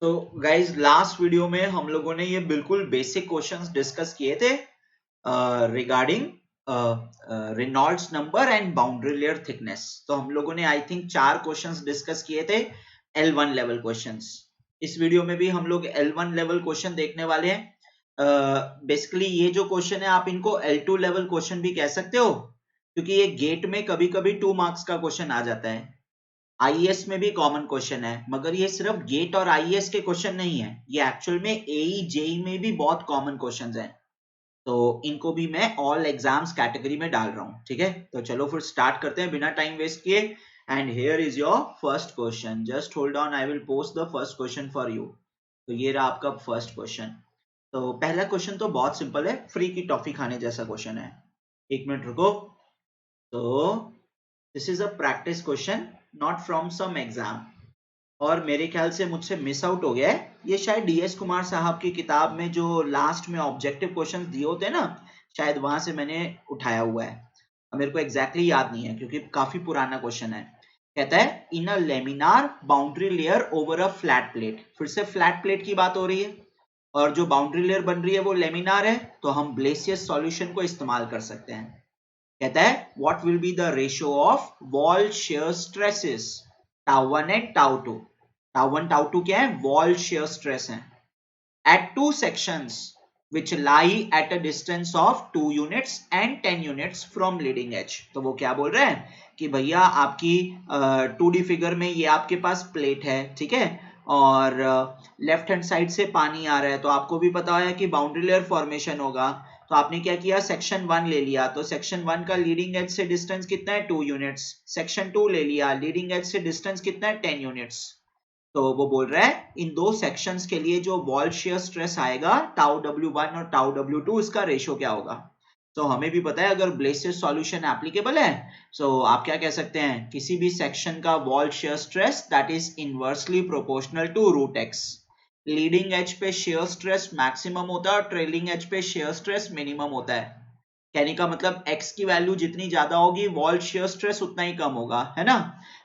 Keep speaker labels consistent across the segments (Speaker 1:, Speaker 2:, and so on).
Speaker 1: तो guys last video में हम लोगों ने ये बिल्कुल बेसिक क्वेश्चंस डिस्कस किए थे regarding Reynolds number and boundary layer thickness. तो हम लोगों ने आई थिंक 4 क्वेश्चंस डिस्कस किए थे L1 लेवल क्वेश्चंस। इस वीडियो में भी हम लोग L1 लेवल क्वेश्चन देखने वाले हैं। बेसिकली ये जो क्वेश्चन है आप इनको L2 लेवल क्वेश्चन भी कह सकते हो, क्योंकि ये गेट में कभी कभी 2 मार्क्स का क्वेश्चन आ जाता है। आईएएस में भी कॉमन क्वेश्चन है, मगर ये सिर्फ गेट और आईएएस के क्वेश्चन नहीं है, ये एक्चुअल में एई जेई में भी बहुत कॉमन क्वेश्चंस हैं। तो इनको भी मैं ऑल एग्जाम्स कैटेगरी में डाल रहा हूं। ठीक है, तो चलो फिर स्टार्ट करते हैं बिना टाइम वेस्ट किए। And here is your first question. Just hold on, I will post the first question for you. तो ये रहा आपका फर्स्ट क्वेश्चन। तो पहला क्वेश्चन तो बहुत सिंपल है, फ्री की टॉफी खाने जैसा क्वेश्चन है। एक मिनट रुको। तो this is a practice question, not from some exam, और मेरे ख्याल से मुझसे मिस आउट हो गया है। ये शायद डीएस कुमार साहब की किताब में जो लास्ट में ऑब्जेक्टिव क्वेश्चंस दिए होते हैं ना, शायद वहां से मैंने उठाया हुआ है। अब मेरे को एग्जैक्टली याद नहीं है क्योंकि काफी पुराना क्वेश्चन है। कहता है in a laminar boundary layer over a flat plate. फिर से फ्लैट प्लेट की बात हो रही है, और जो बाउंड्री लेयर बन रही है वो लेमिनार है, तो हम ब्लेसियस सॉल्यूशन को इस्तेमाल कर सकते हैं। कहता है what will be the ratio of wall shear stresses tau 1 and tau 2। Tau 1 tau 2 क्या है? वॉल शेयर स्ट्रेस है at two sections which lie at a distance of 2 units and 10 units from leading edge। तो वो क्या बोल रहे हैं कि भैया आपकी 2D फिगर में ये आपके पास प्लेट है, ठीक है, और लेफ्ट हैंड साइड से पानी आ रहा है। तो आपको भी पता है कि बाउंड्री लेयर फॉर्मेशन होगा। तो आपने क्या किया, सेक्शन 1 ले लिया। तो सेक्शन 1 का लीडिंग एज से डिस्टेंस कितना है? 2 यूनिट्स। सेक्शन 2 ले लिया, लीडिंग एज से डिस्टेंस कितना है? 10 यूनिट्स। तो वो बोल रहा है इन दो सेक्शंस के लिए जो वॉल शेयर स्ट्रेस आएगा टाउ W1 और टाउ W2, इसका रेशियो क्या होगा। तो हमें भी पता है अगर ब्लेसियस सॉल्यूशन एप्लीकेबल है, तो आप क्या कह सकते हैं, किसी भी सेक्शन का wall shear stress that is inversely proportional to root x. Leading edge पे शेयर स्ट्रेस मैक्सिमम होता है और ट्रेलिंग एज पे शेयर स्ट्रेस मिनिमम होता है। कहने का मतलब x की वैल्यू जितनी ज्यादा होगी वॉल शेयर स्ट्रेस उतना ही कम होगा, है ना।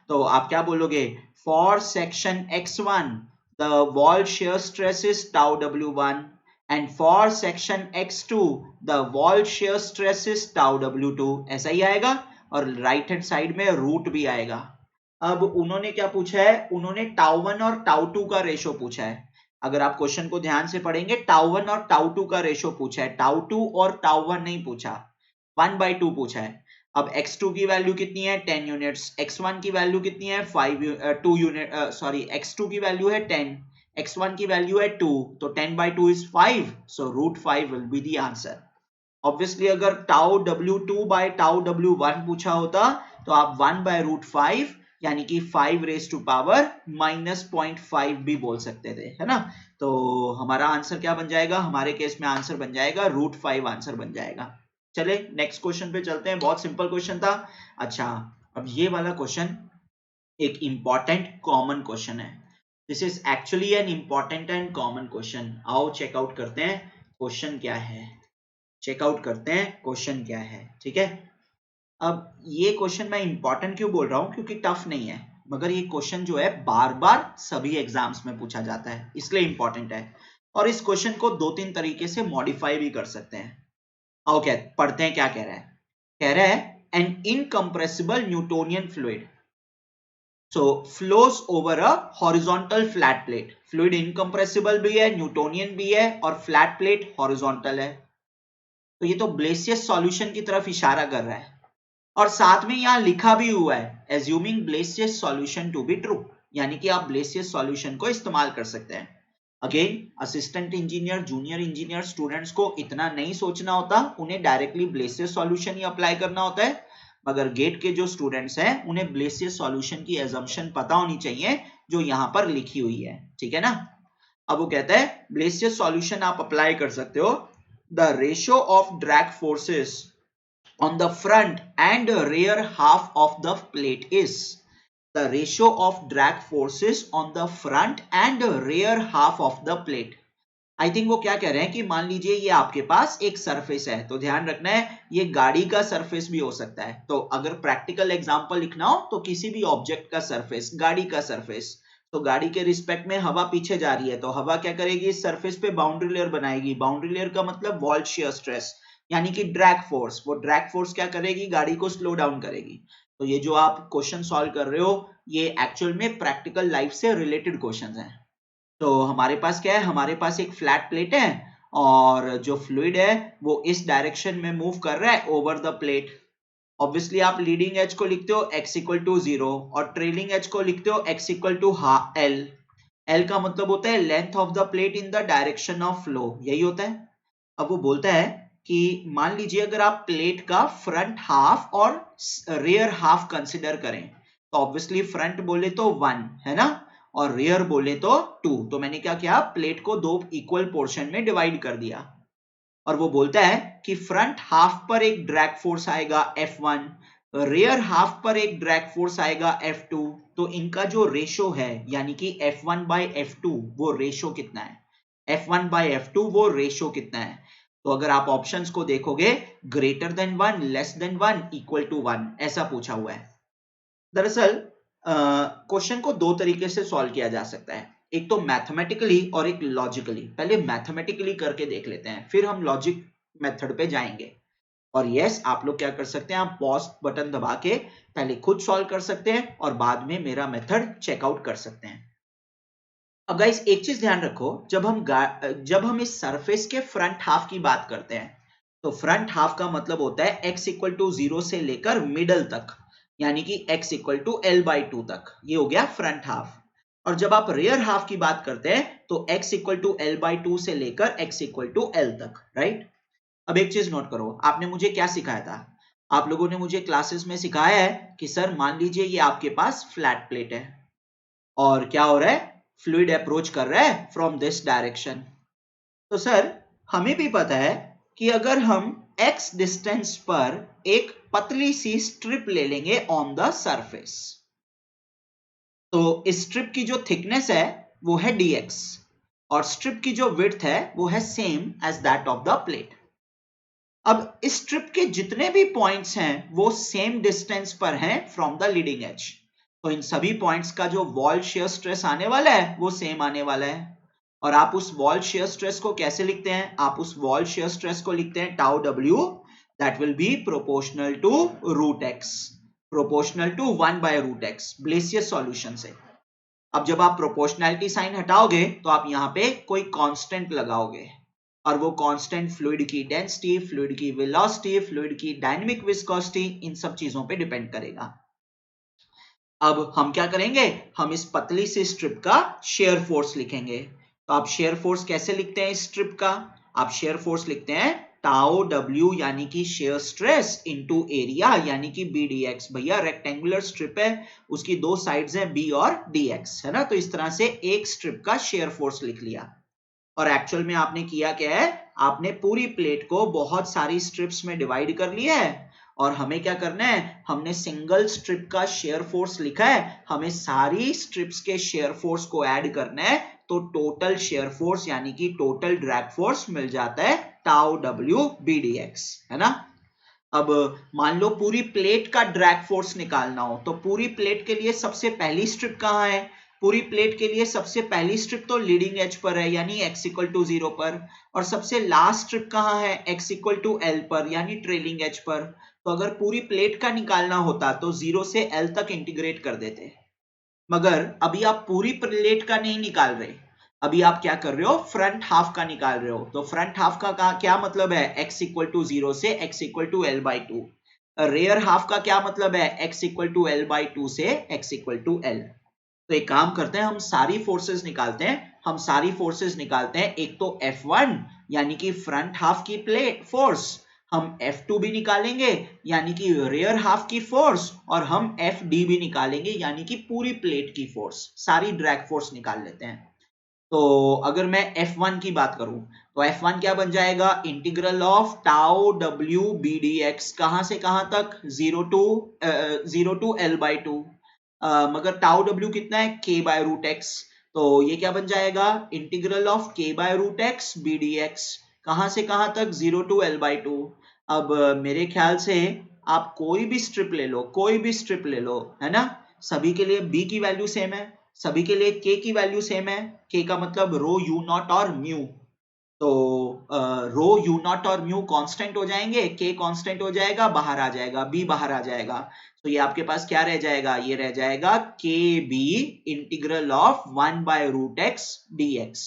Speaker 1: तो आप क्या बोलोगे, for section x1 the wall shear stress is tau W1 and for section x2 the wall shear stress is tau W2। ऐसा ही आएगा, और राइट हैंड साइड में रूट भी आएगा। अब उन्होंने क्या पूछा है, उन्होंने टाउ 1 और टाउ 2 का रेशो पूछा है। अगर आप क्वेश्चन को ध्यान से पढ़ेंगे, टाउ 1 और टाउ 2 का रेशो पूछा है, टाउ 2 और टाउ 1 नहीं पूछा, 1/2 पूछा है। अब x2 की वैल्यू कितनी है? 10 यूनिट्स। x1 की वैल्यू कितनी है? 2 यूनिट, सॉरी, x2 की वैल्यू है 10, x1 की वैल्यू है 2, तो 10/2 is 5, so root 5 will be the answer. Obviously अगर tau W2 by tau W1 पूछा होता तो आप 1/√5 यानी कि 5 रेज टू पावर -0.5 भी बोल सकते थे, है ना। तो हमारा आंसर क्या बन जाएगा, हमारे केस में आंसर बन जाएगा √5 आंसर बन जाएगा। चले नेक्स्ट क्वेश्चन पे चलते हैं, बहुत सिंपल क्वेश्चन था। अच्छा, अब ये वाला क्वेश्चन एक इंपॉर्टेंट कॉमन क्वेश्चन है। This is actually an important and common question. आओ चेकआउट करते हैं क्वेश्चन क्या है, चेकआउट करते हैं क्वेश्चन क्या है। ठीक है, अब ये क्वेश्चन मैं इंपॉर्टेंट क्यों बोल रहा हूं, क्योंकि टफ नहीं है, मगर ये क्वेश्चन जो है बार बार सभी एग्जाम्स में पूछा जाता है, इसलिए इंपॉर्टेंट है। और इस क्वेश्चन को 2-3 तरीके से मॉडिफाई भी कर सकते हैं। आओ क्या पढ़ते हैं, क्या कह रहा है। कह रहा है an incompressible Newtonian fluid so flows over a horizontal flat plate. Fluid incompressible भी है, न्यूटोनियन भी है, और फ्लैट प्लेट हॉरिजॉन्टल है। तो ये तो ब्लेसियस सॉल्यूशन की तरफ इशारा कर रहा है, और साथ में यहां लिखा भी हुआ है assuming Blasius solution to be true, यानी कि आप ब्लेसियस सॉल्यूशन को इस्तेमाल कर सकते हैं। Again assistant engineer, junior engineer students को इतना नहीं सोचना होता, उन्हें डायरेक्टली ब्लेसियस सॉल्यूशन ही अप्लाई करना होता है। मगर गेट के जो स्टूडेंट्स हैं उन्हें ब्लेसियस सॉल्यूशन की एजम्पशन पता होनी चाहिए जो यहां पर लिखी हुई है, ठीक है ना। अब वो कहता है ब्लेसियस सॉल्यूशन आप अप्लाई कर सकते हो, the ratio of drag forces on the front and rear half of the plate is the ratio of drag forces on the front and rear half of the plate। I think वो क्या कह रहे हैं कि मान लीजिए ये आपके पास एक सरफेस है, तो ध्यान रखना है ये गाड़ी का सरफेस भी हो सकता है। तो अगर प्रैक्टिकल एग्जांपल लिखना हो तो किसी भी ऑब्जेक्ट का सरफेस, गाड़ी का सरफेस। तो गाड़ी के रिस्पेक्ट में हवा पीछे जा रही है, तो हवा क्या करेगी, इस सरफेस पे बाउंड्री लेयर बनाएगी। बाउंड्री लेयर का मतलब वॉल शियर स्ट्रेस यानी कि ड्रैग फोर्स। वो ड्रैग फोर्स क्या करेगी, गाड़ी को स्लो डाउन करेगी। तो ये जो आप क्वेश्चन सॉल्व कर रहे हो ये एक्चुअल में प्रैक्टिकल लाइफ से रिलेटेड क्वेश्चंस हैं। तो हमारे पास क्या है, हमारे पास एक फ्लैट प्लेट है और जो फ्लूइड है वो इस डायरेक्शन में मूव कर रहा है ओवर द प्लेट। ऑब्वियसली आप लीडिंग एज को लिखते हो x इक्वल टू 0 और ट्रेलिंग एज को लिखते हो x equal to l। l का मतलब होता है length of the plate in the direction of flow, यही होता है। अब वो बोलता है कि मान लीजिए अगर आप प्लेट का फ्रंट हाफ और रियर हाफ कंसिडर करें, तो ऑब्वियसली फ्रंट बोले तो 1 है ना, और रियर बोले तो 2। तो मैंने क्या किया, प्लेट को दो इक्वल पोर्शन में डिवाइड कर दिया। और वो बोलता है कि फ्रंट हाफ पर एक ड्रैग फोर्स आएगा F1, रियर हाफ पर एक ड्रैग फोर्स आएगा F2। तो इनका जो रेशो है यानी कि F1 by F2 वो रेशो कितना है, F1 by F2 वो रेशो कितना है। तो अगर आप ऑप्शंस को देखोगे greater than 1, less than 1, equal to 1 ऐसा पूछा हुआ है। दरअसल क्वेश्चन को दो तरीके से सॉल्व किया जा सकता है, एक तो मैथमेटिकली और एक लॉजिकली। पहले मैथमेटिकली करके देख लेते हैं, फिर हम लॉजिक मेथड पे जाएंगे। और यस, आप लोग क्या कर सकते हैं, आप पॉज बटन दबा के पहले खुद सॉल्व कर सकते हैं और बाद में मेरा मेथड चेकआउट कर सकते हैं। अब गाइस एक चीज ध्यान रखो, जब हम इस सरफेस के फ्रंट हाफ की बात करते हैं तो फ्रंट हाफ का मतलब होता है x इक्वल टू 0 से लेकर मिडल तक, यानी कि x इक्वल टू l/2 तक, ये हो गया फ्रंट हाफ। और जब आप रियर हाफ की बात करते हैं तो x इक्वल टू l/2 से लेकर x इक्वल टू l तक, राइट। अब एक चीज नोट करो, आपने मुझे क्या सिखाया था, आप लोगों ने मुझे क्लासेस में सिखाया है कि सर मान लीजिए ये आपके पास फ्लैट प्लेट है और क्या हो रहा है, फ्लूइड अप्रोच कर रहा है फ्रॉम दिस डायरेक्शन। तो सर हमें भी पता है कि अगर हम x डिस्टेंस पर एक पतली सी स्ट्रिप ले लेंगे ऑन द सरफेस, तो इस स्ट्रिप की जो थिकनेस है वो है dx और स्ट्रिप की जो विड्थ है वो है same as that of the plate. अब इस स्ट्रिप के जितने भी पॉइंट्स हैं वो सेम डिस्टेंस पर हैं फ्रॉम द लीडिंग एज, तो इन सभी पॉइंट्स का जो वॉल शियर स्ट्रेस आने वाला है वो सेम आने वाला है। और आप उस वॉल शियर स्ट्रेस को कैसे लिखते हैं, आप उस वॉल शियर स्ट्रेस को लिखते हैं tau w, that will be proportional to root x, proportional to 1/√x Blasius solution से। अब जब आप प्रोपोर्शनैलिटी साइन हटाओगे तो आप यहाँ पे कोई कांस्टेंट लगाओगे और वो कांस्टेंट फ्लूइड की डेंसिटी, फ्लूइड की वेलोसिटी, फ्लूइड की डायनेमिक विस्कोसिटी, इन सब चीजों पे डिपेंड करेगा। अब हम क्या करेंगे, हम इस पतली सी स्ट्रिप का शेयर फोर्स लिखेंगे। तो आप शेयर फोर्स कैसे लिखते हैं इस स्ट्रिप का, आप शेयर फोर्स लिखते हैं टाउ w यानी कि शेयर स्ट्रेस इनटू एरिया यानी कि bdx। भैया रेक्टेंगुलर स्ट्रिप है, उसकी दो साइड्स हैं b और dx, है ना। तो इस तरह से एक स्ट्रिप का शेयर फोर्स लिख लिया। और एक्चुअल में आपने किया क्या है, आपने पूरी प्लेट को बहुत सारी स्ट्रिप्स में डिवाइड कर लिया है और हमें क्या करना है, हमने सिंगल स्ट्रिप का शेयर फोर्स लिखा है, हमें सारी स्ट्रिप्स के शेयर फोर्स को ऐड करना है, तो टोटल शेयर फोर्स यानी कि टोटल ड्रैग फोर्स मिल जाता है टाउ w bdx, है ना। अब मान लो पूरी प्लेट का ड्रैग फोर्स निकालना हो, तो पूरी प्लेट के लिए सबसे पहली स्ट्रिप कहाँ है, पूरी प्लेट के लिए सबसे पहली स्ट्रिप तो लीडिंग एज पर है यानी x इक्वल टू 0 पर, और सबसे लास्ट स्ट्रिप कहाँ है, x इक्वल टू l पर यानी ट्रेलिंग एज पर। तो अगर पूरी प्लेट का निकालना होता तो 0 से l तक इंटीग्रेट कर देते, मगर अभी आप पूरी प्लेट का नहीं निकाल रहे, अभी आप क्या कर रहे हो, फ्रंट हाफ का निकाल रहे हो। तो फ्रंट हाफ का क्या मतलब है, x इक्वल टू 0 से x equal to l/2। Rear half का क्या मतलब है, x इक्वल टू l/2 से x इक्वल टू l। तो एक काम करते हैं, हम सारी फोर्सेस निकालते हैं, एक तो F1 यानी कि फ्रंट हाफ की प्लेट फोर्स, हम F2 भी निकालेंगे यानी कि रियर हाफ की फोर्स, और हम FD भी निकालेंगे यानी कि पूरी प्लेट की फोर्स, सारी ड्रैग फोर्स निकाल लेते हैं। तो अगर मैं F1 की बात करूं तो F1 क्या बन जाएगा, integral of tau w bdx, कहां से कहां तक, 0 टू l/2, मगर टाउ w कितना है, k/√x, तो ये क्या बन जाएगा, इंटीग्रल ऑफ k/√x bdx, कहां से कहां तक, 0 टू l/2। अब मेरे ख्याल से आप कोई भी स्ट्रिप ले लो, है ना, सभी के लिए b की वैल्यू सेम है, सभी के लिए k की वैल्यू सेम है, k का मतलब रो यू नॉट और म्यू, तो रो यू नॉट और म्यू कांस्टेंट हो जाएंगे, k कांस्टेंट हो जाएगा, बाहर आ जाएगा, b बाहर आ जाएगा, तो ये आपके पास क्या रह जाएगा, ये रह जाएगा k b integral of 1 by root x dx।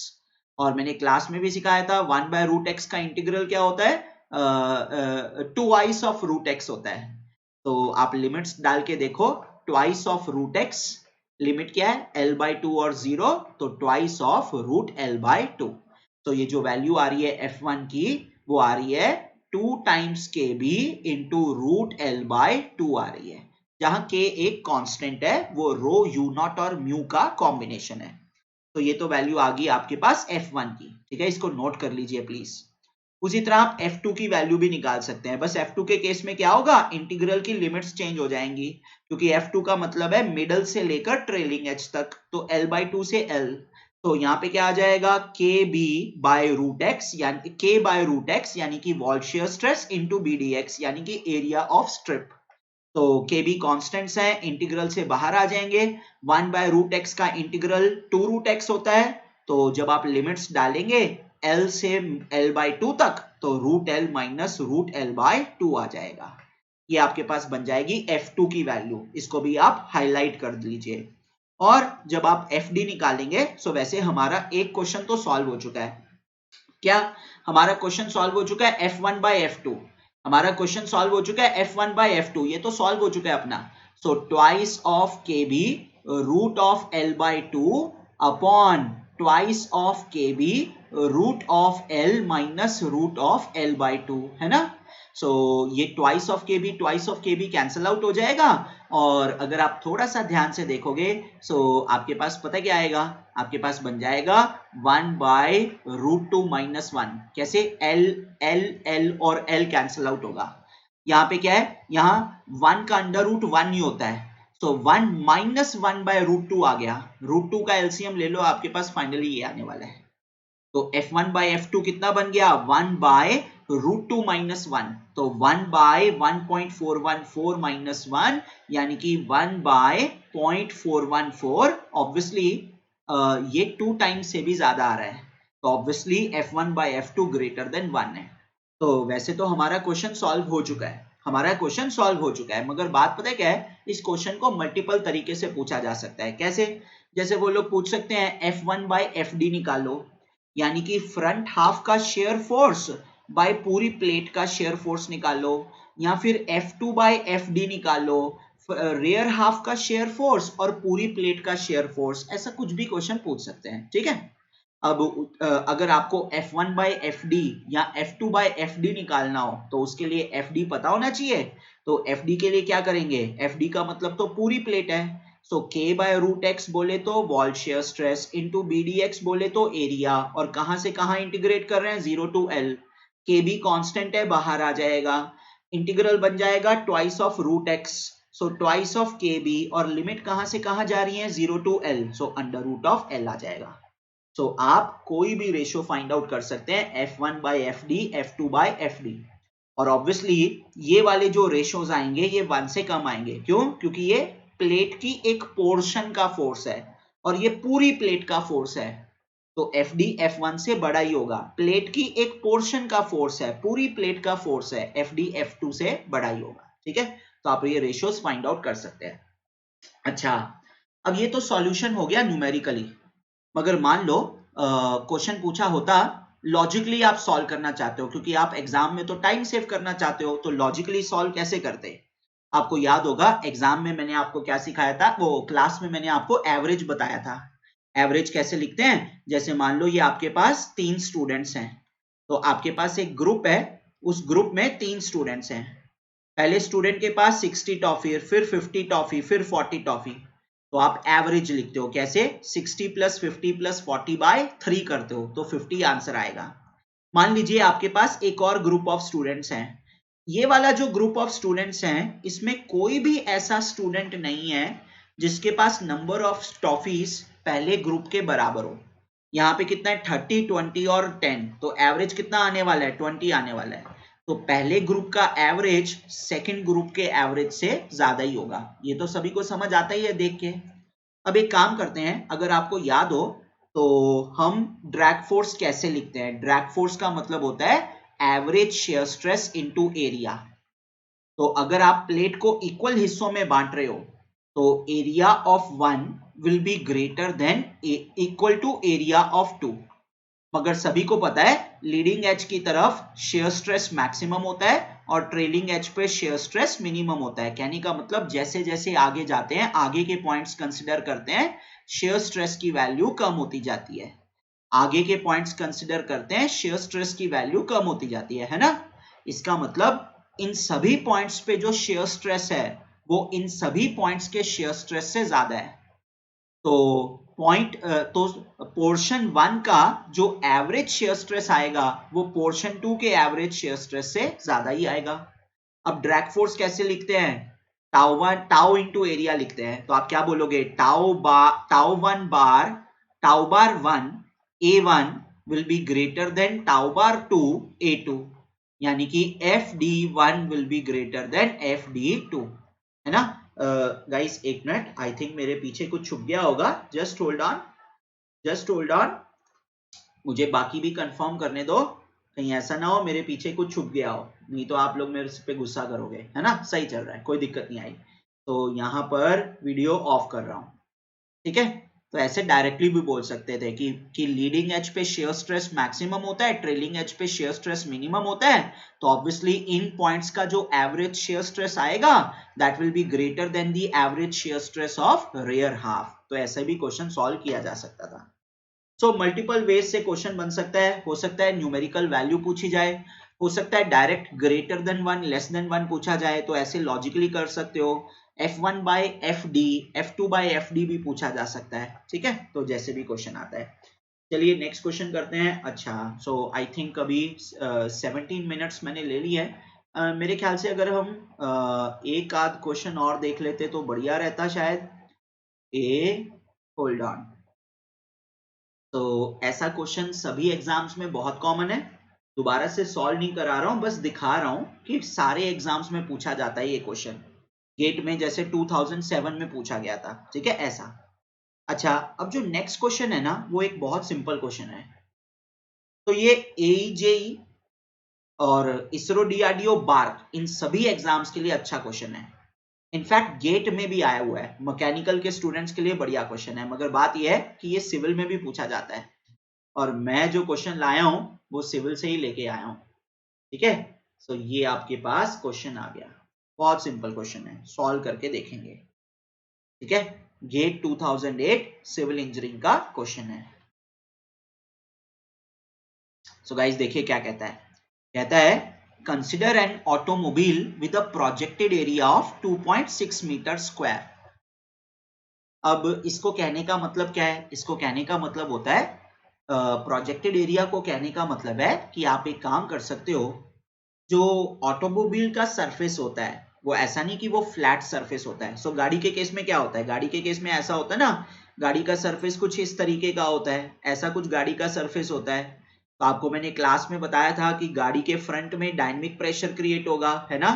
Speaker 1: और मैंने क्लास में भी सिखाया था 1 बाय रूट एक्स का इंटीग्रल क्या होता है, ट्वाइस ऑफ रूट एक्स होता है। तो आप लिमिट्स डाल के देखो, twice of root x, limit क्या है l बाई 2 और 0, तो twice of root l by 2। तो ये जो वैल्यू आ रही है f1 की वो आ रही है 2 टाइम्स के b into root l by 2 आ रही है, जहां k एक कांस्टेंट है, वो रो यू नॉट और म्यू का कॉम्बिनेशन है। तो ये तो वैल्यू आ गई आपके पास f1 की, ठीक है, इसको नोट कर लीजिए प्लीज। उसी तरह आप f2 की वैल्यू भी निकाल सकते हैं, बस f2 के केस में क्या होगा, इंटीग्रल की लिमिट्स चेंज हो जाएंगी, क्योंकि f2 का मतलब है मिडल से लेकर ट्रेलिंग एज तक, तो l बाई 2 से l, तो यहाँ पे क्या आ जाएगा k b by root x, यानी k बाय रूट एक्स यानी कि wall shear stress into b d x यानी कि एरिया ऑफ स्ट्रिप। तो के बी कॉन्स्टेंट्स है, इंटीग्रल से बाहर आ जाएंगे, 1 बाय रूट एक्स का इंटीग्रल 2 रूट एक्स होता है, तो जब आप लिमिट्स डालेंगे l से l बाई 2 तक, तो root l minus root l by 2 आ जाएगा। ये आपके पास बन जाएगी f2 की वैल्यू, इसको भी आप हाईलाइट कर लीजिए। और जब आप fd निकालेंगे, सो वैसे हमारा एक क्वेश्चन तो सॉल्व हो चुका है। क्या हमारा क्वेश्चन सॉल्व हो चुका है, f1 बाय f2, हमारा क्वेश्चन सॉल्व हो चुका है f1 बाय f2, ये तो सॉल्व हो चुका है अपना। सो ट्वाइस ऑफ के B root of l by 2 upon twice of के B root of l minus root of l by 2, है ना। सो ये ट्वाइस ऑफ के बी कैंसल आउट हो जाएगा, और अगर आप थोड़ा सा ध्यान से देखोगे, सो आपके पास पता क्या आएगा, आपके पास बन जाएगा 1 बाय रूट 2 माइनस 1, कैसे l और l कैंसल आउट होगा। यहाँ पे क्या है, यहाँ 1 का अंडर रूट 1 ही होता है, तो 1 माइनस 1 बाय रूट 2 आ गया, रूट 2 का एलसीएम ले लो, आपके पास फाइनली ये आने वाला है। तो f1 बाय f2 कितना बन गया, 1 बाय रूट 2 माइनस 1, तो 1 बाय 1.414 माइनस 1 यानी कि 1 बाय 0.414, ऑब्वियसली ये 2 टाइम्स से भी ज्यादा आ रहा है, तो obviously f1 bye f2 greater than 1 है। तो वैसे तो हमारा क्वेश्चन सॉल्व हो चुका है, मगर बात पता है क्या है, इस क्वेश्चन को मल्टीपल तरीके से पूछा जा सकता है। कैसे, जैसे वो लोग पूछ सकते हैं f1 बाय fd निकालो, यानी कि फ्रंट हाफ का शेयर फोर्स बाय पूरी प्लेट का शेयर फोर्स निकालो, या फिर f2 बाय fd निकालो, रेयर हाफ का शेयर फोर्स और पूरी प्लेट का शेयर फोर्स, ऐसा कुछ भी क्वेश्चन पूछ सकते हैं, ठीक है। अब अगर आपको f1 बाय fd या f2 बाय fd निकालना हो, तो उसके लिए fd पता होना चाहिए। तो fd के लिए क्या करेंगे, fd का मतलब तो पूरी प्लेट है, so k by root x बोले तो wall shear stress into b d x बोले तो एरिया, और कहां से कहां इंटीग्रेट कर रहे हैं, 0 to l, k b constant है, बाहर आ जाएगा, इंटीग्रल बन जाएगा twice of root x, so twice of के बी, और लिमिट कहां से कहां जा रही है, 0 to l, so under root of l आ जाएगा। सो आप कोई भी रेशियो फाइंड आउट कर सकते हैं, f1 बाय fd, f2 बाय fd, और ऑब्वियसली ये वाले जो रेशियोज आएंगे ये 1 से कम आएंगे, क्यों, क्योंकि ये प्लेट की एक पोर्शन का फोर्स है और ये पूरी प्लेट का फोर्स है, तो fd f1 से बड़ा ही होगा, प्लेट की एक पोर्शन का फोर्स है, पूरी प्लेट का फोर्स है, fd f2 से बड़ा ही होगा, ठीक है। तो आप ये रेशियोज फाइंड आउट कर सकते हैं। अच्छा, अब ये तो सॉल्यूशन हो गया न्यूमेरिकली, मगर मान लो क्वेश्चन पूछा होता लॉजिकली आप सॉल्व करना चाहते हो, क्योंकि आप एग्जाम में तो टाइम सेव करना चाहते हो, तो लॉजिकली सॉल्व कैसे करते हैं। आपको याद होगा एग्जाम में मैंने आपको क्या सिखाया था, वो क्लास में मैंने आपको एवरेज बताया था। एवरेज कैसे लिखते हैं, जैसे मान लो ये आपके पास 3 स्टूडेंट्स हैं, तो आपके पास एक ग्रुप है, उस ग्रुप में 3 स्टूडेंट्स हैं, पहले स्टूडेंट के पास 60 टॉफी, फिर 50 टॉफी, फिर 40 टॉफी, तो आप एवरेज लिखते हो कैसे, 60 प्लस 50 प्लस 40 बाय 3 करते हो, तो 50 आंसर आएगा। मान लीजिए आपके पास एक और ग्रुप ऑफ स्टूडेंट्स हैं, ये वाला जो ग्रुप ऑफ स्टूडेंट्स हैं इसमें कोई भी ऐसा स्टूडेंट नहीं है जिसके पास नंबर ऑफ टॉफीज पहले ग्रुप के बराबर हो। यहाँ पे कितना है, 30, 20 और 10, तो एवरेज कितना आने वाला है, 20 आने वाला है, तो पहले ग्रुप का एवरेज सेकंड ग्रुप के एवरेज से ज्यादा ही होगा। ये तो सभी को समझ आता ही है देख के। अब एक काम करते हैं, अगर आपको याद हो तो हम ड्रैग फोर्स कैसे लिखते हैं? ड्रैग फोर्स का मतलब होता है average shear stress into area. तो अगर आप प्लेट को इक्वल हिस्सों में बांट रहे हो तो area of one will be greater than equal to area of two. मगर सभी को पता है लीडिंग एज की तरफ शेयर स्ट्रेस मैक्सिमम होता है और ट्रेलिंग एज पे शेयर स्ट्रेस मिनिमम होता है। कहने का मतलब जैसे जैसे आगे जाते हैं, आगे के पॉइंट्स कंसिडर करते हैं, शेयर स्ट्रेस की वैल्यू कम होती जाती है। आगे के पॉइंट्स कंसिडर करते हैं, शेयर स्ट्रेस की वैल्यू कम होती जाती है ना? इसका मतलब इन सभी पॉइंट्स पे जो शेयर स्ट्रेस है वो इन सभी पॉइंट्स के शेयर स्ट्रेस से ज्यादा है। तो पोर्शन वन का जो एवरेज शेयर स्ट्रेस आएगा वो पोर्शन टू के एवरेज शेयर स्ट्रेस से ज्यादा ही आएगा। अब ड्रैग फोर्स कैसे लिखते हैं? टाउ इंटू एरिया लिखते हैं। तो आप क्या बोलोगे? Tau bar one a one will be greater than tau bar two a two, यानी कि F D one will be greater than F D two, है ना? गाइस एक मिनट, आई थिंक मेरे पीछे कुछ छुप गया होगा। जस्ट होल्ड ऑन, मुझे बाकी भी कंफर्म करने दो, कहीं ऐसा ना हो मेरे पीछे कुछ छुप गया हो, नहीं तो आप लोग मेरे पे गुस्सा करोगे, है ना? सही चल रहा है, कोई दिक्कत नहीं आई। तो यहाँ पर वीडियो ऑफ कर रहा हूँ, ठीक है? तो ऐसे डायरेक्टली भी बोल सकते थे कि लीडिंग एज पे शेयर स्ट्रेस मैक्सिमम होता है, ट्रेलिंग एज पे शेयर स्ट्रेस मिनिमम होता है। तो ऑब्वियसली इन पॉइंट्स का जो एवरेज शेयर स्ट्रेस आएगा that will be greater then the average shear stress of rear half. तो ऐसे भी क्वेश्चन सॉल्व किया जा सकता था। सो मल्टीपल वेज से क्वेश्चन बन सकता है। हो सकता है न्यूमेरिकल वैल्यू पूछी जाए, हो सकता है direct greater than one less than one पूछा जाए, तो ऐसे लॉजिकली कर सकते हो। F1 by F D, F2 by F D भी पूछा जा सकता है, ठीक है? तो जैसे भी क्वेश्चन आता है। चलिए नेक्स्ट क्वेश्चन करते हैं। अच्छा, सो आई थिंक अभी 17 मिनट्स मैंने ले लिए हैं। मेरे ख्याल से अगर हम एक आध क्वेश्चन और देख लेते तो बढ़िया रहता शायद। Hold on. तो ऐसा क्वेश्चन सभी एग्जाम्स में बहुत कॉमन है, दोबारा से सॉल्व नहीं करा रहा हूं, बस दिखा रहा हूं कि सारे एग्जाम्स में पूछा जाता है ये क्वेश्चन। गेट में जैसे 2007 में पूछा गया था, ठीक है? ऐसा। अच्छा, अब जो नेक्स्ट क्वेश्चन है ना वो एक बहुत सिंपल क्वेश्चन है। तो ये AEJE और इसरो DRDO बार्क इन सभी एग्जाम्स के लिए अच्छा क्वेश्चन है। इनफैक्ट गेट में भी आया हुआ है, मैकेनिकल के स्टूडेंट्स के लिए बढ़िया क्वेश्चन है। मगर बात यह है कि ये सिविल में भी पूछा जाता है और मैं जो क्वेश्चन लाया हूं वो सिविल से ही लेके आया हूं, ठीक है? सो ये आपके पास क्वेश्चन आ गया, बहुत सिंपल क्वेश्चन है, सॉल्व करके देखेंगे, ठीक है? गेट 2008 सिविल इंजीनियरिंग का क्वेश्चन है। सो गाइस देखिए क्या कहता है। कहता है consider an automobile with a projected area of 2.6 metre square. अब इसको कहने का मतलब क्या है? इसको कहने का मतलब होता है प्रोजेक्टेड एरिया को कहने का मतलब है कि आप एक काम कर सकते हो, जो ऑटोमोबाइल का सरफेस होता है वो ऐसा नहीं कि वो फ्लैट सरफेस होता है। सो गाड़ी के केस में क्या होता है? गाड़ी के केस में ऐसा होता है ना, गाड़ी का सरफेस कुछ इस तरीके का होता है, ऐसा कुछ गाड़ी का सरफेस होता है। तो आपको मैंने क्लास में बताया था कि गाड़ी के फ्रंट में डायनेमिक प्रेशर क्रिएट होगा, है ना?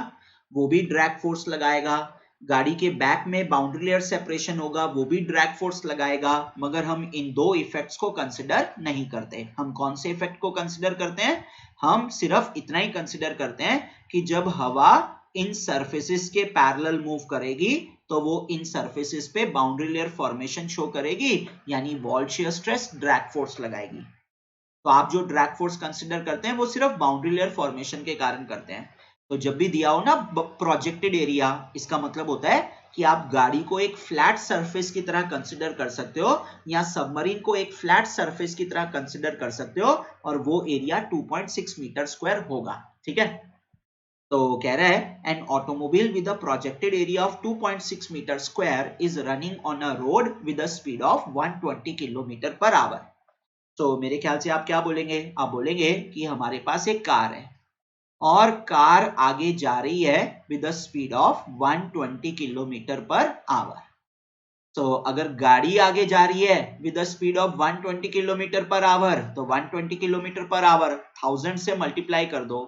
Speaker 1: वो भी ड्रैग फोर्स लगाएगा। गाड़ी के बैक में बाउंड्री लेयर सेपरेशन होगा, वो भी ड्रैग फोर्स लगाएगा। मगर हम इन दो इफेक्ट्स को कंसिडर नहीं करते। हम कौन से इफेक्ट को कंसिडर करते हैं? हम सिर्फ इतना ही कंसिडर करते हैं कि जब हवा इन सरफेसेस के पैरेलल मूव करेगी तो वो इन सरफेसेस पे बाउंड्री लेयर फॉर्मेशन शो करेगी, यानी wall shear stress drag force लगाएगी। तो आप जो ड्रैग फोर्स कंसिडर करते हैं वो सिर्फ बाउंड्री लेयर फॉर्मेशन के कारण करते हैं। तो जब भी दिया हो ना प्रोजेक्टेड एरिया, इसका मतलब होता है कि आप गाड़ी को एक फ्लैट सरफेस की तरह कंसिडर कर सकते हो या सबमरीन को एक फ्लैट सरफेस की तरह कंसिडर कर सकते हो और वो एरिया 2.6 मीटर स्क्वायर होगा, ठीक है? तो कह रहा है an automobile with a projected area of 2.6 metre square is running on a road with a speed of 120 kilometre per hour. तो मेरे ख्याल से आप क्या बोलेंगे? आप बोलेंगे कि हमारे पास एक कार है और कार आगे जा रही है with a speed of 120 kilometre per hour. तो अगर गाड़ी आगे जा रही है with a speed of 120 kilometre per hour, तो 120 किलोमीटर पर आवर 1000 से मल्टीप्लाई कर दो,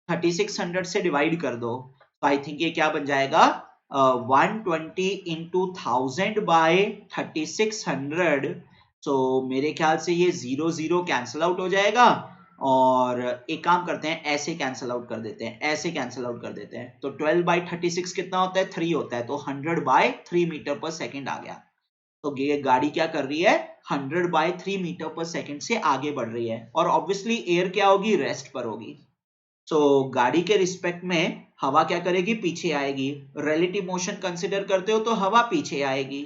Speaker 1: 3600 से डिवाइड कर दो, तो आई थिंक ये क्या बन जाएगा? 120 into 1000 by 3600, so मेरे ख्याल से ये 0 0 कैंसिल आउट हो जाएगा, और एक काम करते हैं, ऐसे कैंसिल आउट कर देते हैं, ऐसे कैंसिल आउट कर देते हैं, तो 12 by 36 कितना होता है, 3 होता है, तो 100 by 3 मीटर पर सेकेंड आ गया। तो ये गाड़ी क्या कर रही है, 100 by 3 मीटर पर सेकेंड से आगे बढ़ रही है, और ऑब्वियसली एयर क्या होगी, रेस्ट पर होगी। सो गाड़ी के रिस्पेक्ट में हवा क्या करेगी, पीछे आएगी। रिलेटिव मोशन कंसिडर करते हो तो हवा पीछे आएगी,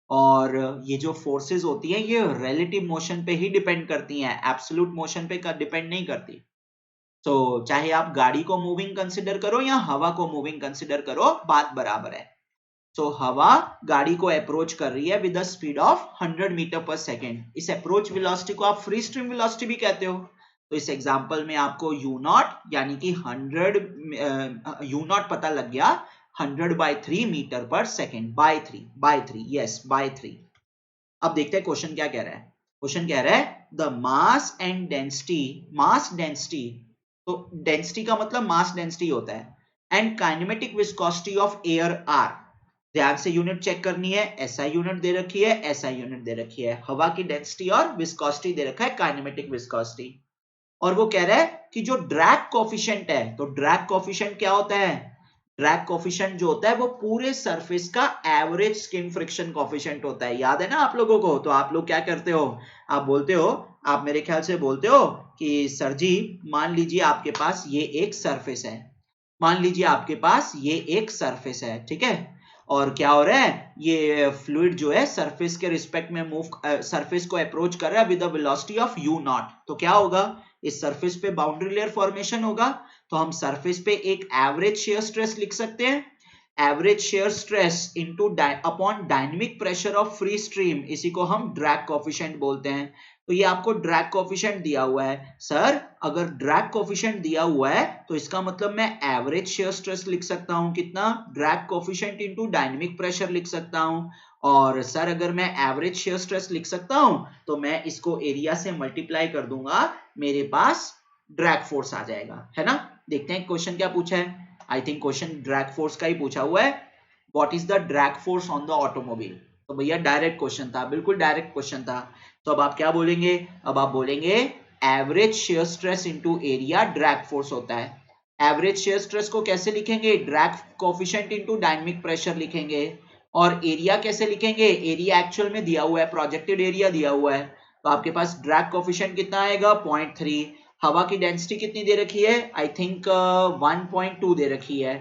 Speaker 1: और ये जो फोर्सेस होती हैं ये रिलेटिव मोशन पे ही डिपेंड करती हैं, एब्सोल्यूट मोशन पे डिपेंड नहीं करती। तो चाहे आप गाड़ी को मूविंग कंसिडर करो या हवा को मूविंग कंसिडर करो, बात बराबर है। तो हवा गाड़ी को अप्रोच कर रही है with the speed of 100 metre per second. इस अप्रोच वेलोसिटी को आप फ्री स्ट्रीम वेलोसिटी भी कहते हो। तो इस एग्जांपल में आपको u नॉट यानी कि 100 u नॉट पता लग गया, 100 by 3 metre per second, bye 3 yes bye 3। अब देखते हैं क्वेश्चन क्या कह रहा है। क्वेश्चन कह रहा है the mass and density, mass density, तो डेंसिटी का मतलब मास डेंसिटी होता है, and kinematic viscosity of air are. ध्यान से यूनिट चेक करनी है, एसआई यूनिट दे रखी है, एसआई यूनिट दे रखी है, हवा की डेंसिटी और विस्कोसिटी दे रखा है, काइनेमेटिक विस्कोसिटी। और वो कह रहा है कि जो ड्रैग कोफिशिएंट है, तो ड्रैग कोफिशिएंट क्या होता है, ड्रैग कोफिशिएंट जो होता है वो पूरे सरफेस का एवरेज स्किन फ्रिक्शन कोफिशिएंट होता है। याद है ना आप लोगों को? तो आप लोग क्या करते हो, आप बोलते हो, आप मेरे ख्याल से बोलते हो कि सर जी मान लीजिए आपके पास ये एक सरफेस है, मान लीजिए आपके पास ये एक सरफेस है, ठीक है, और क्या हो रहा है, ये फ्लूइड जो है सरफेस के रिस्पेक्ट में मूव, सरफेस को अप्रोच कर रहा है with the velocity of u not. तो क्या होगा, इस सरफेस पे बाउंड्री लेयर फॉर्मेशन होगा, तो हम सरफेस पे एक एवरेज शेयर स्ट्रेस लिख सकते हैं, average shear stress into upon dynamic pressure of free stream, इसी को हम ड्रैग कोफिशिएंट बोलते हैं। तो ये आपको ड्रैग कोफिशिएंट दिया हुआ है, सर अगर ड्रैग कोफिशिएंट दिया हुआ है तो इसका मतलब मैं एवरेज शेयर स्ट्रेस लिख सकता हूं, कितना, drag coefficient into dynamic pressure लिख सकता हूं, और सर अगर मैं एवरेज शेयर स्ट्रेस लिख सकता हूं तो मैं इसको एरिया से मल्टीप्लाई कर दूंगा, मेरे पास ड्रैग फोर्स आ जाएगा, है ना। देखते हैं क्वेश्चन क्या पूछा है। I think question drag force का ही पूछा हुआ है, what is the drag force on the automobile. तो भैया डायरेक्ट क्वेश्चन था, बिल्कुल डायरेक्ट क्वेश्चन था। तो अब आप क्या बोलेंगे, अब आप बोलेंगे average shear stress into area drag force होता है। एवरेज शेयर स्ट्रेस को कैसे लिखेंगे, drag coefficient into dynamic pressure लिखेंगे, और एरिया कैसे लिखेंगे, एरिया एक्चुअल में दिया हुआ है, प्रोजेक्टेड एरिया दिया हुआ है, तो आपके पास ड्रैग कोफिशिएंट कितना आएगा, 0.3। हवा की डेंसिटी कितनी दे रखी है, आई थिंक 1.2 दे रखी है,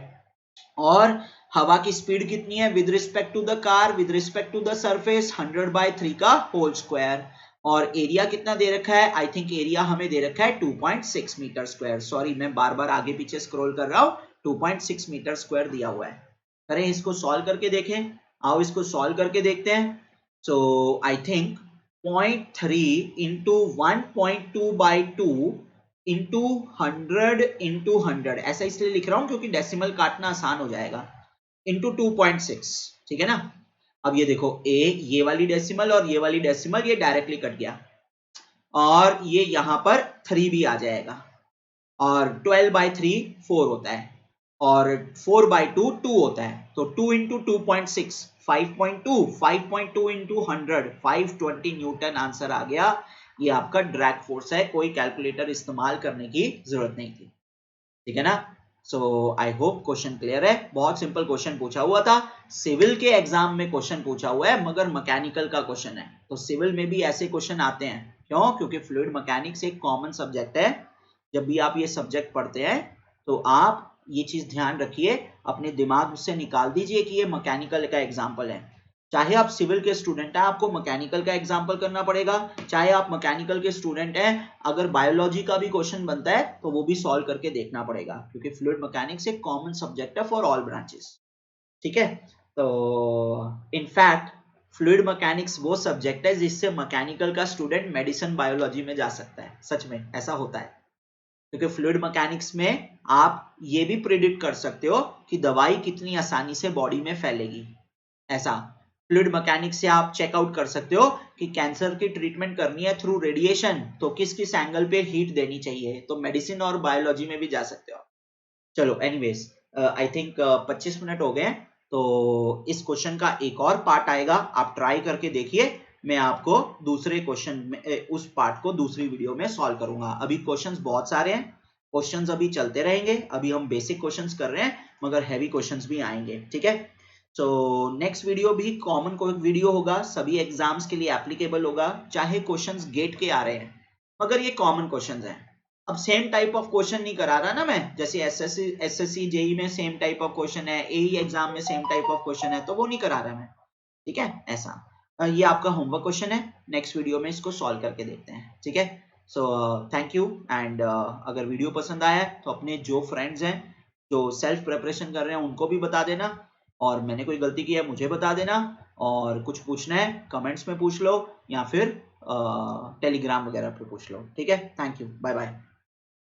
Speaker 1: और हवा की स्पीड कितनी है with respect to the car, with respect to the surface, 100 by 3 का होल स्क्वायर, और एरिया कितना दे रखा है, आई थिंक एरिया हमें दे रखा है 2.6 मीटर स्क्वायर। सॉरी मैं बार बार आगे पीछे स्क्रॉल कर रहा हूं, 2.6 मीटर स्क्वायर दिया हुआ है। करें इसको सॉल्व करके देखें, आओ इसको सॉल्व करके देखते हैं। So I think 0.3 into 1.2 by 2 into 100 into 100, ऐसा इसलिए लिख रहा हूं क्योंकि डेसिमल काटना आसान हो जाएगा, इंटू 2.6, ठीक है ना। अब ये देखो ये वाली डेसिमल और ये वाली डेसिमल ये डायरेक्टली कट गया, और ये यहां पर 3 भी आ जाएगा, और 12 by 3 4 होता है, और 4 by 2 2 होता है, तो 2 इंटू 2.6 5.2 इंटू 100 520 न्यूटन आंसर आ गया। ये आपका ड्रैग फोर्स है, कोई कैलकुलेटर इस्तेमाल करने की जरूरत नहीं थी, ठीक है ना। सो आई होप क्वेश्चन क्लियर है। बहुत सिंपल क्वेश्चन पूछा हुआ था, सिविल के एग्जाम में क्वेश्चन पूछा हुआ है, मगर मैकेनिकल का क्वेश्चन है, तो सिविल में भी ऐसे क्वेश्चन आते हैं। क्यों? क्योंकि फ्लूइड मैकेनिक्स एक कॉमन सब्जेक्ट है। जब भी आप ये सब्जेक्ट पढ़ते हैं तो आप ये चीज ध्यान रखिए, अपने दिमाग से निकाल दीजिए कि ये मैकेनिकल का एग्जाम्पल है। चाहे आप सिविल के स्टूडेंट हैं, आपको मैकेनिकल का एग्जाम्पल करना पड़ेगा, चाहे आप मैकेनिकल के स्टूडेंट हैं, अगर बायोलॉजी का भी क्वेश्चन बनता है तो वो भी सॉल्व करके देखना पड़ेगा, क्योंकि फ्लूइड मैकेनिक्स एक कॉमन सब्जेक्ट है फॉर ऑल ब्रांचेस, ठीक है। तो इनफैक्ट फ्लूइड मैकेनिक्स वो सब्जेक्ट है जिससे मैकेनिकल का स्टूडेंट मेडिसिन बायोलॉजी में जा सकता है, सच में ऐसा होता है, क्योंकि फ्लूइड मैकेनिक्स में आप ये भी प्रिडिक्ट कर सकते हो कि दवाई कितनी आसानी से बॉडी में फैलेगी। ऐसा फ्लूइड मैकेनिक्स से आप चेकआउट कर सकते हो कि कैंसर की ट्रीटमेंट करनी है थ्रू रेडिएशन, तो किस किस एंगल पे हीट देनी चाहिए, तो मेडिसिन और बायोलॉजी में भी जा सकते हो। चलो एनीवेज आई थिंक 25 मिनट हो गए, तो इस क्वेश्चन का एक और पार्ट आएगा, आप ट्राई करके देखिए। मैं आपको दूसरे क्वेश्चन में उस पार्ट को दूसरी वीडियो में सॉल्व करूंगा। अभी क्वेश्चंस बहुत सारे हैं, क्वेश्चंस अभी चलते रहेंगे। अभी हम बेसिक क्वेश्चंस कर रहे हैं, मगर हैवी क्वेश्चंस भी आएंगे, ठीक है। सो नेक्स्ट वीडियो भी कॉमन वीडियो होगा, सभी एग्जाम्स के लिए एप्लीकेबल होगा, चाहे क्वेश्चंस गेट के आ रहे हैं मगर ये कॉमन क्वेश्चंस हैं। अब सेम टाइप ऑफ क्वेश्चन नहीं करा रहा ना मैं, जैसे एसएससी जेई में सेम टाइप ऑफ क्वेश्चन है, एई एग्जाम में सेम टाइप ऑफ क्वेश्चन है, तो वो नहीं करा रहा मैं, ठीक है। ऐसा ये आपका होमवर्क क्वेश्चन है, नेक्स्ट वीडियो में इसको सॉल्व करके देखते हैं, ठीक है। सो थैंक यू एंड अगर वीडियो पसंद आया है तो अपने जो फ्रेंड्स हैं जो सेल्फ प्रिपरेशन कर रहे हैं उनको भी बता देना, और मैंने कोई गलती की है मुझे बता देना, और कुछ पूछना है कमेंट्स में पूछ लो या फिर टेलीग्राम वगैरह पे पूछ लो, ठीक है। Thank you, bye bye.